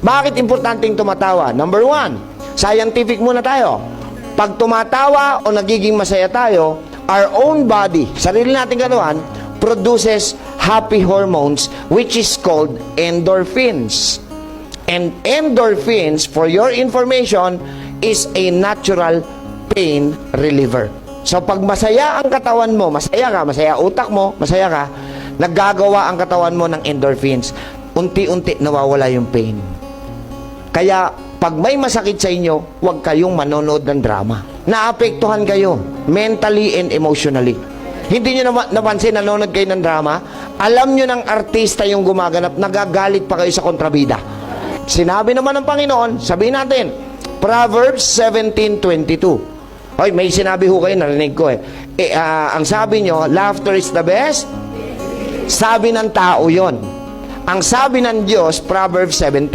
Bakit importanteng tumatawa? Number one, scientific muna tayo. Pag tumatawa o nagiging masaya tayo, our own body, sarili nating katawan, produces happy hormones which is called endorphins. And endorphins, for your information, is a natural pain reliever. So pag masaya ang katawan mo, masaya ka, masaya utak mo, masaya ka, naggagawa ang katawan mo ng endorphins. Unti-unti nawawala yung pain. Kaya pag may masakit sa inyo, huwag kayong manonood ng drama. Naapektuhan kayo mentally and emotionally. Hindi nyo napansin, nanonood kayo ng drama, alam nyo ng artista yung gumaganap, nagagalit pa kayo sa kontrabida. Sinabi naman ng Panginoon, sabihin natin, Proverbs 17:22. Hoy, may sinabi ho kayo, narinig ko ang sabi nyo, laughter is the best. Sabi ng tao yon. Ang sabi ng Diyos, Proverbs 17.